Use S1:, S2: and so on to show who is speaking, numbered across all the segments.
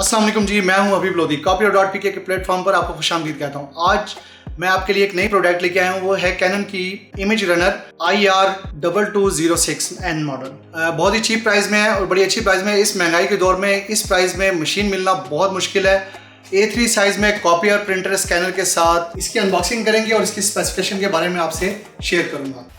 S1: अस्सलाम वालेकुम जी, मैं हूं हबीब लोधी। Copy.pk के प्लेटफॉर्म पर आपको खुशामदीद कहता हूं। आज मैं आपके लिए एक नई प्रोडक्ट लेके आया हूं, वो है कैनन की इमेज रनर IR2206N मॉडल। बहुत ही चीप प्राइस में है और बड़ी अच्छी प्राइस में। इस महंगाई के दौर में इस प्राइस में मशीन मिलना बहुत मुश्किल है। A3 साइज में कॉपियर प्रिंटर स्कैनर के साथ इसकी अनबॉक्सिंग करेंगे और इसकी स्पेसिफिकेशन के बारे में आपसे शेयर करूंगा।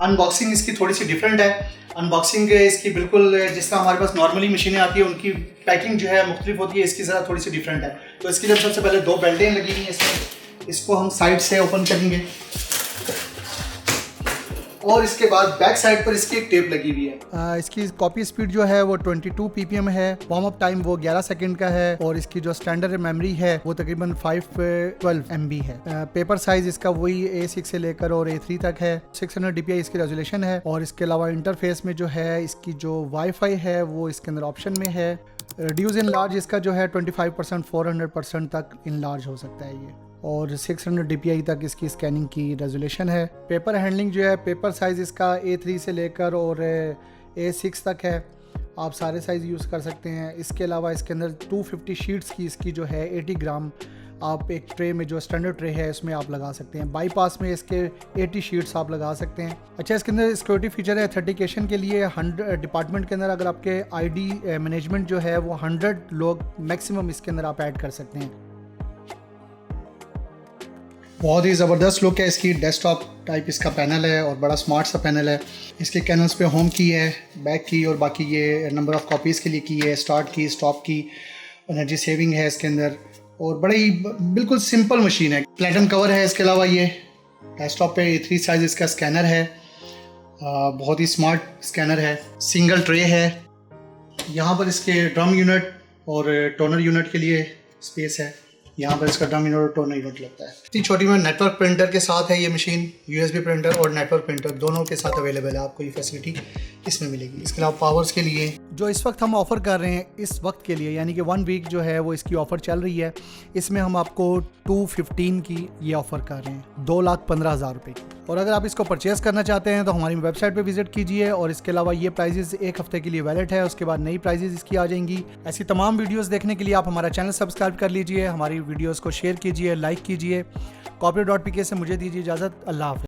S1: अनबॉक्सिंग इसकी थोड़ी सी डिफरेंट है। अनबॉक्सिंग इसकी बिल्कुल जिस तरह हमारे पास नॉर्मली मशीनें आती है उनकी पैकिंग जो है मुख्तलिफ होती है, इसकी ज़रा थोड़ी सी डिफरेंट है। तो इसके लिए सबसे पहले दो बेल्टें लगी हुई हैं इसमें, इसको हम साइड से ओपन करेंगे और इसके बाद बैक साइड पर इसकी एक टेप लगी हुई है। इसकी कॉपी स्पीड जो है वो 22 ppm है। वार्म अप टाइम वो 11 सेकंड का है और इसकी जो स्टैंडर्ड मेमोरी है वो तकरीबन 512 MB है। पेपर साइज इसका वही A6 से लेकर और A3 तक है। 600 dpi इसकी रेजोल्यूशन है और इसके अलावा इंटरफेस में जो है इसकी जो वाईफाई है वो इसके अंदर ऑप्शन में है। रिड्यूस इन लार्ज इसका जो है 25% 400% तक इन लार्ज हो सकता है ये, और 600 dpi तक इसकी स्कैनिंग की रेजोल्यूशन है। पेपर हैंडलिंग जो है, पेपर साइज़ इसका A3 से लेकर और A6 तक है। आप सारे साइज़ यूज़ कर सकते हैं। इसके अलावा इसके अंदर 250 शीट्स की इसकी जो है 80 ग्राम आप एक ट्रे में, जो स्टैंडर्ड ट्रे है उसमें आप लगा सकते हैं। बाईपास में इसके 80 शीट्स आप लगा सकते हैं। अच्छा, इसके अंदर सिक्योरिटी फीचर है ऑथेंटिकेशन के लिए। 100 डिपार्टमेंट के अंदर अगर आपके ID मैनेजमेंट जो है वो 100 लोग मैक्सिमम इसके अंदर आप ऐड कर सकते हैं। बहुत ही ज़बरदस्त लुक है इसकी। डेस्कटॉप टाइप इसका पैनल है और बड़ा स्मार्ट सा पैनल है। इसके कैनल्स पे होम की है, बैक की और बाकी ये नंबर ऑफ़ कॉपीज़ के लिए की है, स्टार्ट की, स्टॉप की, एनर्जी सेविंग है इसके अंदर और बड़ी बिल्कुल सिंपल मशीन है। प्लेटिनम कवर है। इसके अलावा ये डेस्कटॉप पे A3 साइज़ इसका स्कैनर है। बहुत ही स्मार्ट स्कैनर है। सिंगल ट्रे है। यहाँ पर इसके ड्रम यूनिट और टोनर यूनिट के लिए स्पेस है। यहाँ पर इसका ड्रम यूनिट और टोनर यूनिट लगता है। इतनी छोटी में नेटवर्क प्रिंटर के साथ है ये मशीन। USB प्रिंटर और नेटवर्क प्रिंटर दोनों के साथ अवेलेबल है। आपको ये फैसिलिटी इसमें मिलेगी। इसके अलावा पावर्स के लिए जो इस वक्त हम ऑफ़र कर रहे हैं, इस वक्त के लिए यानी कि 1 वीक जो है वो इसकी ऑफ़र चल रही है। इसमें हम आपको 215 की ये ऑफ़र कर रहे हैं, 2,15,000 रुपये की। और अगर आप इसको परचेज़ करना चाहते हैं तो हमारी वेबसाइट पे विजिट कीजिए। और इसके अलावा ये प्राइजेज़ एक हफ्ते के लिए वैलिड है, उसके बाद नई प्राइजेज़ इसकी आ जाएंगी। ऐसी तमाम वीडियोस देखने के लिए आप हमारा चैनल सब्सक्राइब कर लीजिए, हमारी वीडियोस को शेयर कीजिए, लाइक कीजिए। Copy.pk से मुझे दीजिए इजाज़त। अल्लाह हाफ़िज़।